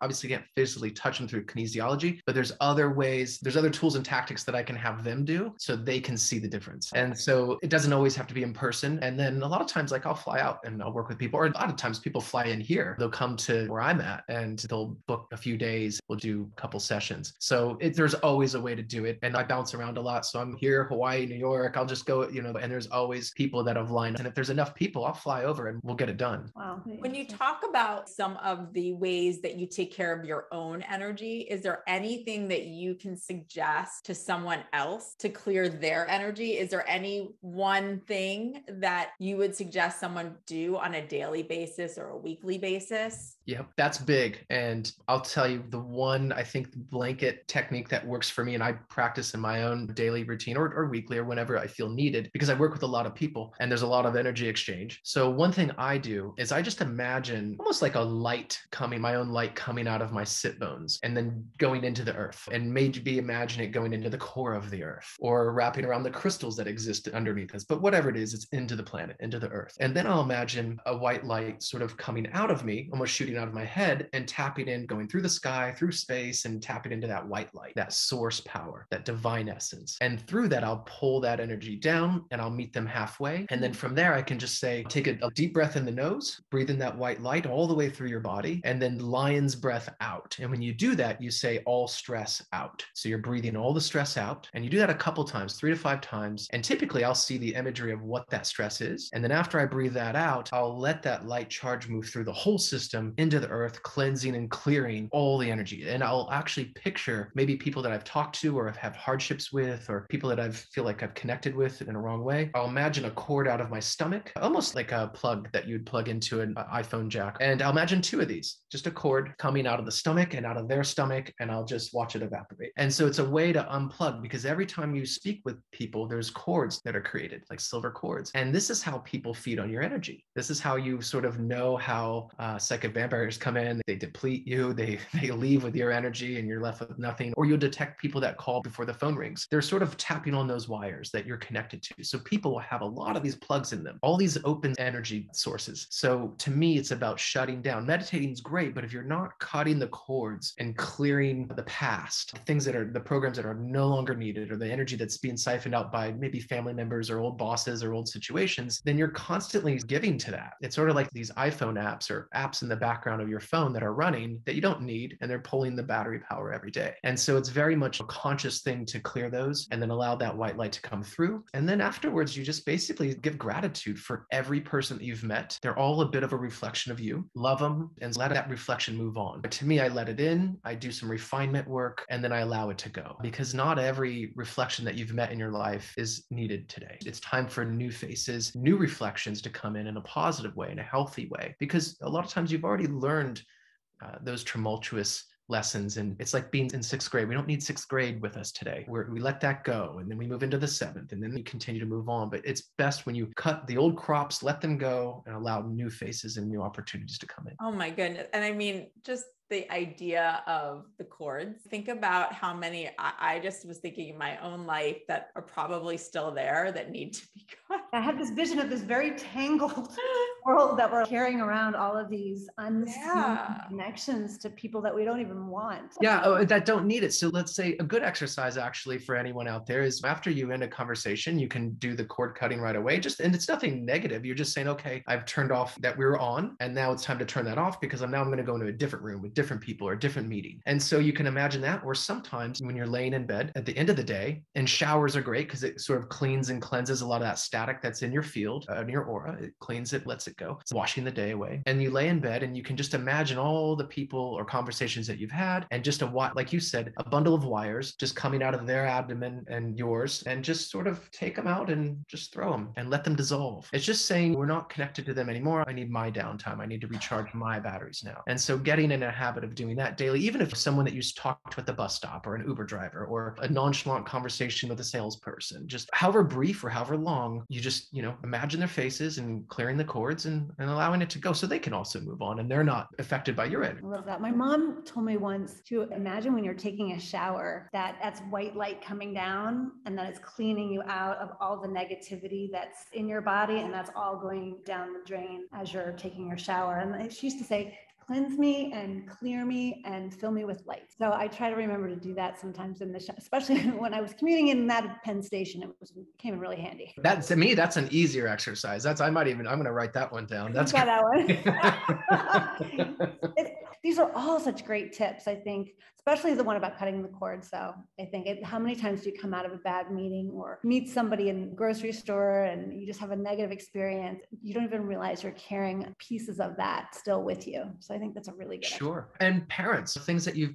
physically touch them through kinesiology, but there's other ways, there's other tools and tactics that I can have them do so they can see the difference. And so it doesn't always have to be in person. And then a lot of times, like I'll fly out and I'll work with people, or a lot of times people fly in here, they'll come to where I'm at and they'll book a few days. We'll do a couple sessions. So there's always a way to do it. And I bounce around a lot. So I'm here, Hawaii, New York, I'll just go, and there's always people that have lined up. And if there's enough people, I'll fly over and we'll get it done. Wow. When you talk about some of the ways that you take care of your own energy, is there anything that you can suggest to someone else to clear their energy? Is there any one thing that you would suggest someone do on a daily basis or a weekly basis? Yep, that's big. And I'll tell you the one, I think, blanket technique that works for me, and I practice in my own daily routine or weekly or whenever I feel needed, because I work with a lot of people and there's a lot of energy exchange. So one thing I do is I just imagine almost like a light coming, my own light coming out of my sit bones and then going into the earth, and maybe imagine it going into the core of the earth or wrapping around the crystals that exist underneath us. But whatever it is, it's into the planet, into the earth. And then I'll imagine a white light sort of coming out of me, almost shooting out of my head and tapping in, going through the sky, through space, and tapping into that white light, that source power, that divine essence. And through that, I'll pull that energy down and I'll meet them halfway. And then from there, I can just say, take a deep breath in the nose, breathe in that white light all the way through your body, and then lion's breath out. And when you do that, you say all stress out. So you're breathing all the stress out. And you do that a couple times, 3 to 5 times. And typically I'll see the imagery of what that stress is. And then after I breathe that out, I'll let that light charge move through the whole system into the earth, cleansing and clearing all the energy. And I'll actually picture maybe people that I've talked to or have had hardships with, or people that I feel like I've connected with in a wrong way. I'll imagine a cord out of my stomach, almost like a plug that you'd plug into an iPhone jack. And I'll imagine 2 of these, just a cord coming out of the stomach and out of their stomach, and I'll just watch it evaporate. And so it's a way to unplug, because every time you speak with people, there's cords that are created, like silver cords. And this is how people feed on your energy. This is how you sort of know how psychic vampires come in, they deplete you, they leave with your energy and you're left with nothing. Or you'll detect people that call before the phone rings. They're sort of tapping on those wires that you're connected to. So people will have a lot of these plugs in them, all these open energy sources. So to me, it's about shutting down. Meditating is great, but if you're not cutting the cords and clearing the past, things that are the programs that are no longer needed, or the energy that's being siphoned out by maybe family members or old bosses or old situations, then you're constantly giving to that. It's sort of like these iPhone apps or apps in the background of your phone that are running that you don't need, and they're pulling the battery power every day. And so it's very much a conscious thing to clear those and then allow that white light to come through. And then afterwards, you just basically give gratitude for every person that you've met. They're all a bit of a reflection of you. Love them and let that reflection move on. But to me, I let it in, I do some refinement work, and then I allow it to go, because not every reflection that you've met in your life is needed today. It's time for new faces, new reflections to come in a positive way, in a healthy way, because a lot of times you've already learned those tumultuous lessons. And it's like being in 6th grade. We don't need 6th grade with us today. We let that go. And then we move into the 7th, and then we continue to move on. But it's best when you cut the old crops, let them go, and allow new faces and new opportunities to come in. Oh my goodness. And I mean, just the idea of the cords. Think about how many, I just was thinking in my own life that are probably still there that need to be cut. I have this vision of this very tangled world that we're carrying around all of these unseen connections to people that we don't even want. Yeah, that don't need it. So let's say a good exercise actually for anyone out there is after you end a conversation, you can do the cord cutting right away. And it's nothing negative. You're just saying, okay, I've turned off that we were on, and now it's time to turn that off, because I'm going to go into a different room with different people or a different meeting. And so you can imagine that, or sometimes when you're laying in bed at the end of the day, and showers are great because it sort of cleans and cleanses a lot of that static that's in your field, in your aura. It cleans it, lets it go. It's washing the day away. And you lay in bed and you can just imagine all the people or conversations that you've had, and just like you said, a bundle of wires just coming out of their abdomen and yours, and just sort of take them out and just throw them and let them dissolve. It's just saying, we're not connected to them anymore. I need my downtime. I need to recharge my batteries now. And so getting in a habit of doing that daily, even if someone that you talked to at the bus stop, or an Uber driver, or a nonchalant conversation with a salesperson, just however brief or however long, you just, imagine their faces and clearing the cords and allowing it to go so they can also move on and they're not affected by your energy. I love that. My mom told me once to imagine when you're taking a shower, that's white light coming down, and that it's cleaning you out of all the negativity that's in your body, and that's all going down the drain as you're taking your shower. And she used to say, cleanse me and clear me and fill me with light. So I try to remember to do that sometimes in the show, especially when I was commuting in that Penn Station. It came in really handy. That, to me, that's an easier exercise. I'm going to write that one down. That's got that one. These are all such great tips, I think, especially the one about cutting the cord. So I think how many times do you come out of a bad meeting or meet somebody in the grocery store and you just have a negative experience? You don't even realize you're carrying pieces of that still with you. So I think that's a really good Sure. And parents,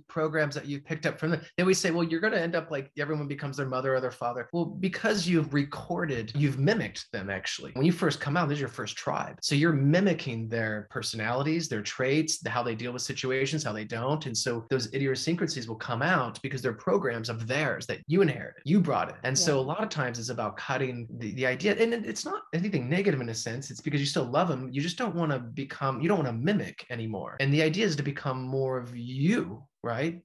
programs that you've picked up from them, they always say, well, you're going to end up like everyone becomes their mother or their father. Well, because you've mimicked them actually. When you first come out, this is your first tribe. So you're mimicking their personalities, their traits, how they deal with situations, how they don't. And so those idiosyncrasies will come out because they're programs of theirs that you inherited, you brought it. And so a lot of times it's about cutting the idea. And it's not anything negative in a sense. It's because you still love them. You just don't want to mimic anymore. And the idea is to become more of you, right?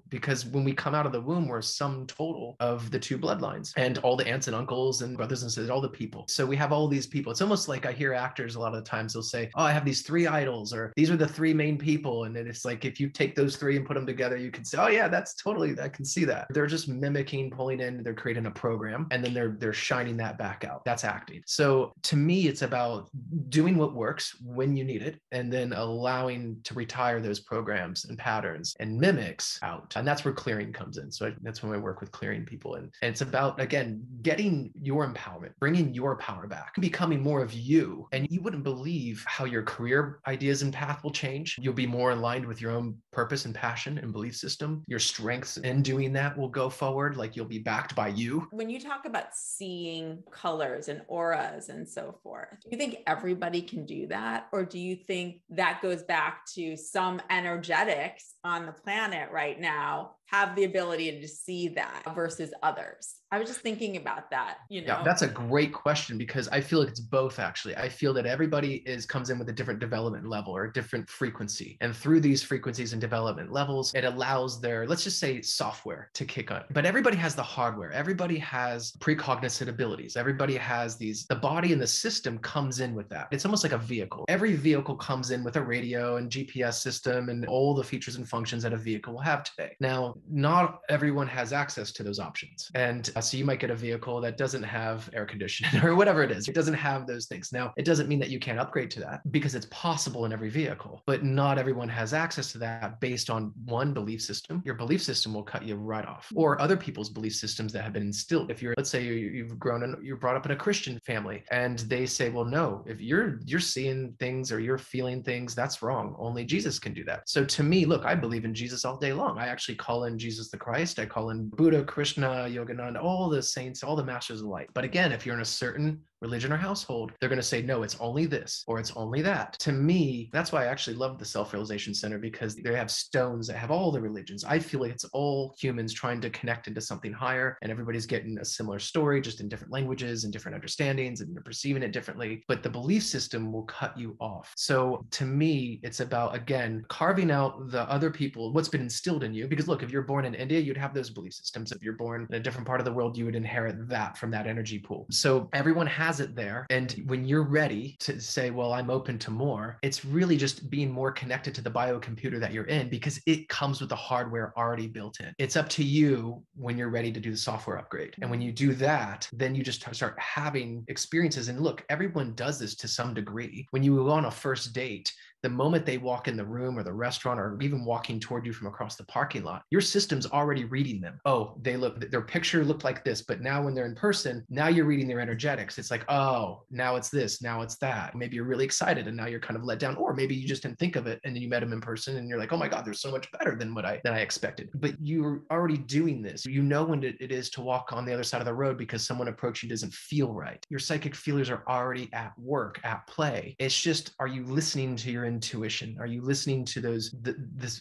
Because when we come out of the womb, we're a sum total of the two bloodlines and all the aunts and uncles and brothers and sisters, all the people. So we have all these people. It's almost like I hear actors a lot of the times, they'll say, oh, I have these 3 idols, or these are the 3 main people. And then it's like, if you take those 3 and put them together, you can say, oh yeah, I can see that. They're just mimicking, pulling in, they're creating a program, and then they're shining that back out. That's acting. So to me, it's about doing what works when you need it, and then allowing to retire those programs and patterns and mimics out. And that's where clearing comes in. So that's when I work with clearing people. And it's about, again, getting your empowerment, bringing your power back, becoming more of you. And you wouldn't believe how your career ideas and path will change. You'll be more aligned with your own purpose and passion and belief system. Your strengths in doing that will go forward. Like you'll be backed by you. When you talk about seeing colors and auras and so forth, do you think everybody can do that? Or do you think that goes back to some energetics on the planet right now have the ability to see that versus others? I was just thinking about that, Yeah, that's a great question, because I feel like it's both actually. I feel that everybody comes in with a different development level or a different frequency. And through these frequencies and development levels, it allows their, let's just say, software to kick on. But everybody has the hardware. Everybody has precognitive abilities. Everybody has the body and the system comes in with that. It's almost like a vehicle. Every vehicle comes in with a radio and GPS system and all the features and functions that a vehicle will have today. Now, not everyone has access to those options. And so you might get a vehicle that doesn't have air conditioning or whatever it is. It doesn't have those things. Now, it doesn't mean that you can't upgrade to that, because it's possible in every vehicle, but not everyone has access to that based on one belief system. Your belief system will cut you right off, or other people's belief systems that have been instilled. If let's say you're brought up in a Christian family, and they say, well, no, if you're seeing things or you're feeling things, that's wrong. Only Jesus can do that. So to me, look, I believe in Jesus all day long. I actually call in Jesus the Christ. I call in Buddha, Krishna, Yogananda, all the saints, all the masters of light. But again, if you're in a certain religion or household, they're going to say, no, it's only this, or it's only that. To me, that's why I actually love the Self-Realization Center, because they have stones that have all the religions. I feel like it's all humans trying to connect into something higher, and everybody's getting a similar story, just in different languages and different understandings, and they're perceiving it differently, but the belief system will cut you off. So to me, it's about, again, carving out the other people, what's been instilled in you. Because look, if you're born in India, you'd have those belief systems. If you're born in a different part of the world, you would inherit that from that energy pool. So everyone has it there. And when you're ready to say, well, I'm open to more, it's really just being more connected to the biocomputer that you're in, because it comes with the hardware already built in. It's up to you when you're ready to do the software upgrade. And when you do that, then you just start having experiences. And look, everyone does this to some degree. When you go on a first date, the moment they walk in the room or the restaurant, or even walking toward you from across the parking lot, your system's already reading them. Oh, their picture looked like this, but now when they're in person, now you're reading their energetics. It's like, oh, now it's this, now it's that. Maybe you're really excited and now you're kind of let down, or maybe you just didn't think of it and then you met them in person and you're like, oh my God, they're so much better than I expected. But you're already doing this. You know when it is to walk on the other side of the road because someone approaching doesn't feel right. Your psychic feelers are already at work, at play. It's just, are you listening to your intuition? Are you listening to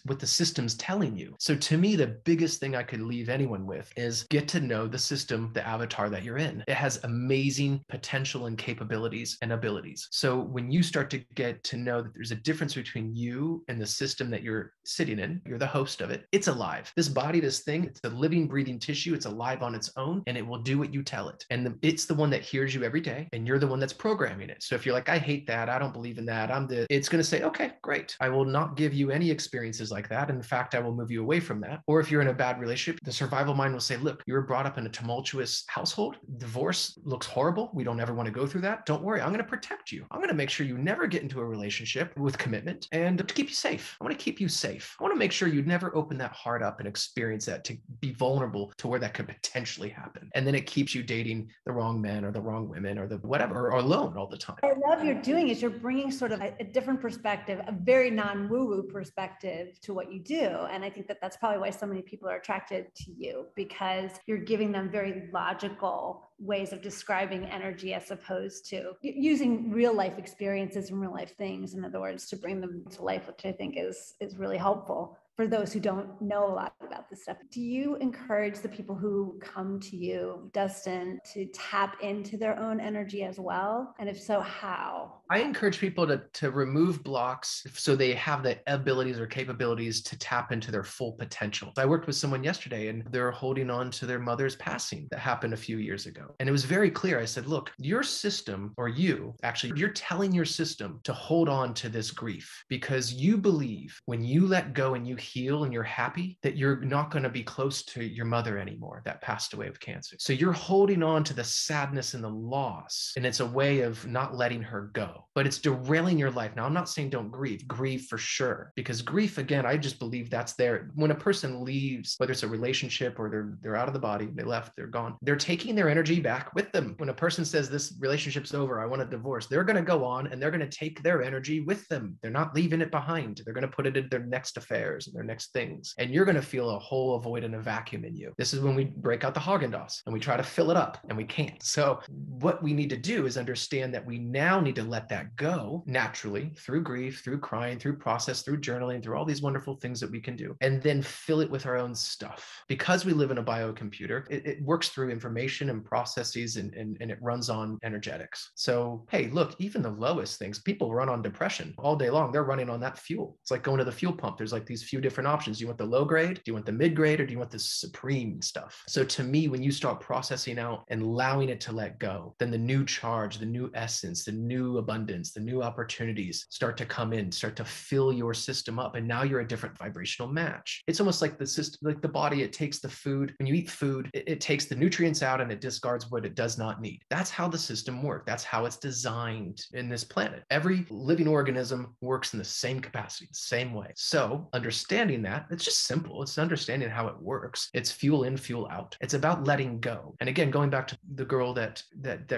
what the system's telling you? So to me, the biggest thing I could leave anyone with is get to know the system, the avatar that you're in. It has amazing potential and capabilities and abilities. So when you start to get to know that there's a difference between you and the system that you're sitting in, you're the host of it. It's alive. This body, this thing, it's the living, breathing tissue. It's alive on its own, and it will do what you tell it. And it's the one that hears you every day, and you're the one that's programming it. So if you're like, I hate that, I don't believe in that, it's going to say, okay, great. I will not give you any experiences like that. In fact, I will move you away from that. Or if you're in a bad relationship, the survival mind will say, look, you were brought up in a tumultuous household. Divorce looks horrible. We don't ever want to go through that. Don't worry. I'm going to protect you. I'm going to make sure you never get into a relationship with commitment, and to keep you safe. I want to keep you safe. I want to make sure you never open that heart up and experience that, to be vulnerable to where that could potentially happen. And then it keeps you dating the wrong men or the wrong women or the whatever, or alone all the time. I love you're doing is you're bringing sort of a different perspective, a very non-woo-woo perspective to what you do. And I think that that's probably why so many people are attracted to you, because you're giving them very logical ways of describing energy as opposed to using real life experiences and real life things, in other words, to bring them to life, which I think is really helpful for those who don't know a lot about this stuff. Do you encourage the people who come to you, Dustin, to tap into their own energy as well? And if so, how? I encourage people to remove blocks so they have the abilities or capabilities to tap into their full potential. I worked with someone yesterday and they're holding on to their mother's passing that happened a few years ago. And it was very clear. I said, look, your system, or you're telling your system to hold on to this grief because you believe when you let go and you heal and you're happy that you're not going to be close to your mother anymore that passed away of cancer. So you're holding on to the sadness and the loss, and it's a way of not letting her go, but it's derailing your life. Now, I'm not saying don't grieve for sure, because grief, again, I just believe that's there. When a person leaves, whether it's a relationship or they're out of the body, they left, they're gone, they're taking their energy back with them. When a person says this relationship's over, I want a divorce, they're going to go on and they're going to take their energy with them. They're not leaving it behind. They're going to put it in their next affairs and their next things. And you're going to feel a hole, a void, and a vacuum in you. This is when we break out the Haagen-Dazs and we try to fill it up and we can't. So what we need to do is understand that we now need to let that go naturally through grief, through crying, through process, through journaling, through all these wonderful things that we can do, and then fill it with our own stuff. Because we live in a biocomputer, it works through information and processes, and it runs on energetics. So, hey, look, even the lowest things, people run on depression all day long. They're running on that fuel. It's like going to the fuel pump. There's like these few different options. Do you want the low grade? Do you want the mid grade? Or do you want the supreme stuff? So to me, when you start processing out and allowing it to let go, then the new charge, the new essence, the new abundance, the new opportunities start to come in, start to fill your system up. And now you're a different vibrational match. It's almost like the system, like the body, it takes the food. When you eat food, it takes the nutrients out and it discards what it does not need. That's how the system works. That's how it's designed in this planet. Every living organism works in the same capacity, the same way. So understanding that, it's just simple. It's understanding how it works. It's fuel in, fuel out. It's about letting go. And again, going back to the girl that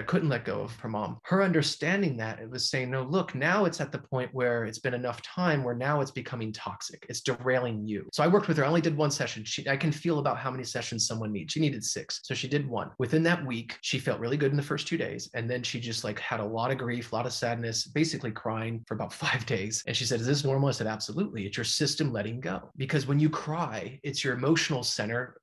couldn't let go of her mom, her understanding that, it was saying, no, look, now it's at the point where it's been enough time where now it's becoming toxic. It's derailing you. So I worked with her. I only did one session. I can feel about how many sessions someone needs. She needed 6. So she did 1. Within that week, she felt really good in the first 2 days. And then she just like had a lot of grief, a lot of sadness, basically crying for about 5 days. And she said, is this normal? I said, absolutely. It's your system letting go. Because when you cry, it's your emotional center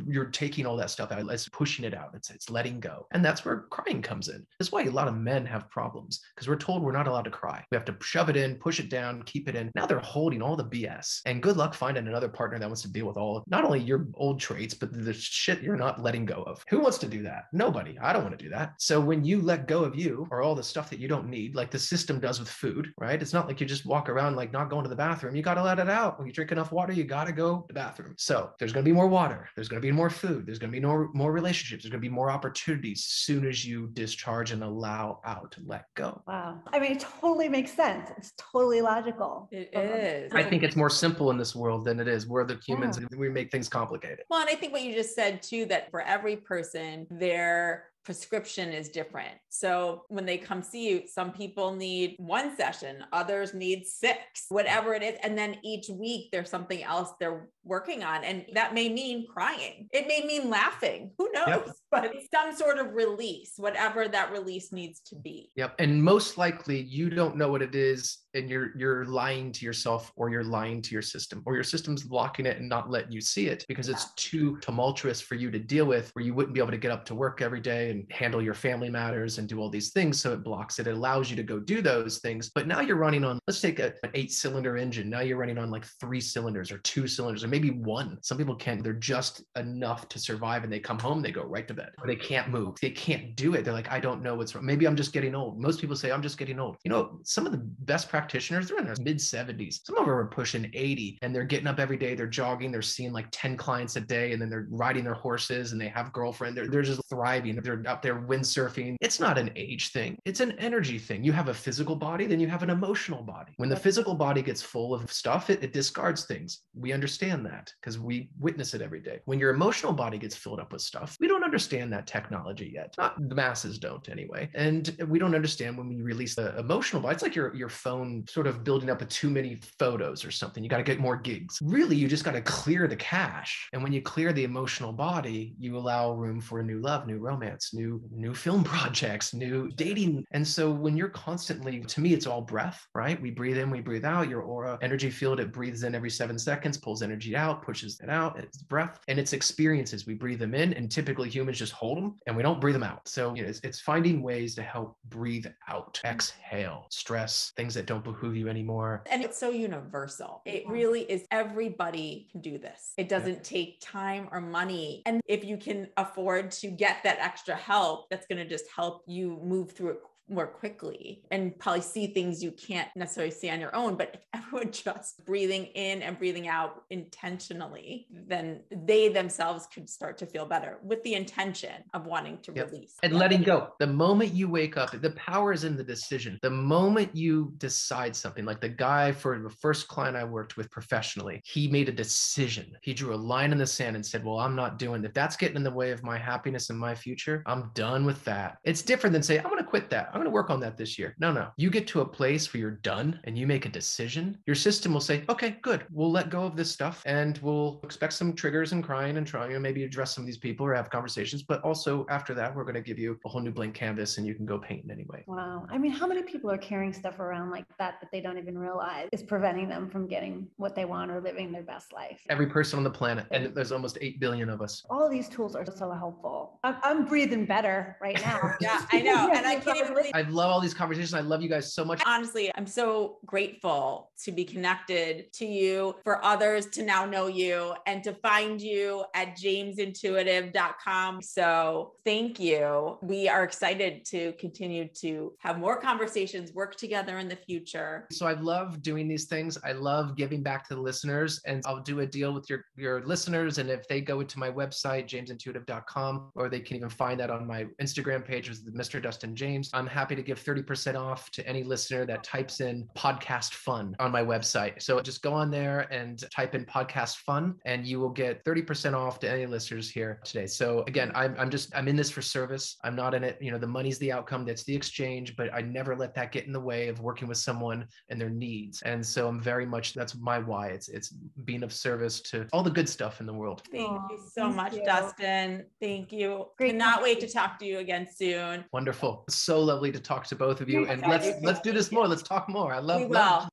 you're taking all that stuff out. It's pushing it out. It's letting go. And that's where crying comes in. That's why a lot of men have problems, because we're told we're not allowed to cry. We have to shove it in, push it down, keep it in. Now they're holding all the BS. And good luck finding another partner that wants to deal with not only your old traits, but the shit you're not letting go of. Who wants to do that? Nobody. I don't want to do that. So when you let go of you, or all the stuff that you don't need, like the system does with food, right? It's not like you just walk around like not going to the bathroom. You got to let it out. When you drink enough water, you got to go to the bathroom. So there's going to be more water. There's going to be more food. There's going to be more relationships. There's going to be more opportunities as soon as you discharge and allow out to let go. Wow. I mean, it totally makes sense. It's totally logical. It is. I think it's more simple in this world than it is. We're the humans, we make things complicated. Well, and I think what you just said too, that for every person, their prescription is different. So when they come see you, some people need 1 session, others need 6, whatever it is. And then each week there's something else they're working on. And that may mean crying. It may mean laughing. Who knows? Yep. But it's some sort of release, whatever that release needs to be. Yep. And most likely you don't know what it is, and you're lying to yourself, or you're lying to your system, or your system's blocking it and not letting you see it because it's too tumultuous for you to deal with, where you wouldn't be able to get up to work every day and handle your family matters and do all these things. So it blocks it. It allows you to go do those things. But now you're running on, let's take an 8-cylinder engine. Now you're running on like 3 cylinders or 2 cylinders or maybe 1. Some people can't. They're just enough to survive, and they come home, they go right to bed. Or they can't move. They can't do it. They're like, I don't know what's wrong. Maybe I'm just getting old. Most people say, I'm just getting old. You know, some of the best practitioners, they're in their mid-70s. Some of them are pushing 80, and they're getting up every day. They're jogging. They're seeing like 10 clients a day, and then they're riding their horses, and they have girlfriend. They're just thriving. They're out there windsurfing. It's not an age thing. It's an energy thing. You have a physical body, then you have an emotional body. When the physical body gets full of stuff, it discards things. We understand that because we witness it every day. When your emotional body gets filled up with stuff, we don't understand that technology yet. Not the masses don't anyway. And we don't understand when we release the emotional body. It's like your phone sort of building up with too many photos or something. You got to get more gigs. Really, you just got to clear the cache. And when you clear the emotional body, you allow room for new love, new romance, new film projects, new dating. And so when you're constantly, to me, it's all breath, right? We breathe in, we breathe out. Your aura energy field, it breathes in every 7 seconds, pulls energy out, pushes it out. It's breath and it's experiences. We breathe them in, and typically humans just hold them and we don't breathe them out. So it's finding ways to help breathe out, exhale, stress, things that don't behoove you anymore. And it's so universal. It really is. Everybody can do this. It doesn't take time or money. And if you can afford to get that extra help, that's going to just help you move through it more quickly and probably see things you can't necessarily see on your own. But if everyone just breathing in and breathing out intentionally, then they themselves could start to feel better with the intention of wanting to release. And letting go. The moment you wake up, the power is in the decision. The moment you decide something, like the guy for the first client I worked with professionally, he made a decision. He drew a line in the sand and said, well, I'm not doing that. If that's getting in the way of my happiness and my future, I'm done with that. It's different than say, I'm going to quit that. I'm going to work on that this year. No. You get to a place where you're done and you make a decision. Your system will say, okay, good. We'll let go of this stuff and we'll expect some triggers and crying and trying, maybe address some of these people or have conversations. But also after that, we're going to give you a whole new blank canvas and you can go painting anyway. Wow. I mean, how many people are carrying stuff around like that they don't even realize is preventing them from getting what they want or living their best life? Every person on the planet. And there's almost 8 billion of us. All of these tools are so helpful. I'm breathing better right now. Yeah, I know. And I can't even believe. I love all these conversations. I love you guys so much. Honestly, I'm so grateful to be connected to you, for others to now know you and to find you at jamesintuitive.com. So thank you. We are excited to continue to have more conversations, work together in the future. So I love doing these things. I love giving back to the listeners, and I'll do a deal with your listeners. And if they go to my website, jamesintuitive.com, or they can even find that on my Instagram page with Mr. Dustin James, I'm happy to give 30% off to any listener that types in podcast fun on my website. So just go on there and type in podcast fun and you will get 30% off to any listeners here today. So again, I'm in this for service. I'm not in it. The money's the outcome. That's the exchange, but I never let that get in the way of working with someone and their needs. And so I'm very much, that's my why. It's being of service to all the good stuff in the world. Thank you so much, Dustin. Thank you. Cannot wait to talk to you again soon. Wonderful. So lovely to talk to both of you. And let's do this more. Let's talk more. I love.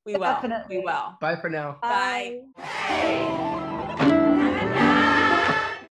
We will. Bye for now. Bye.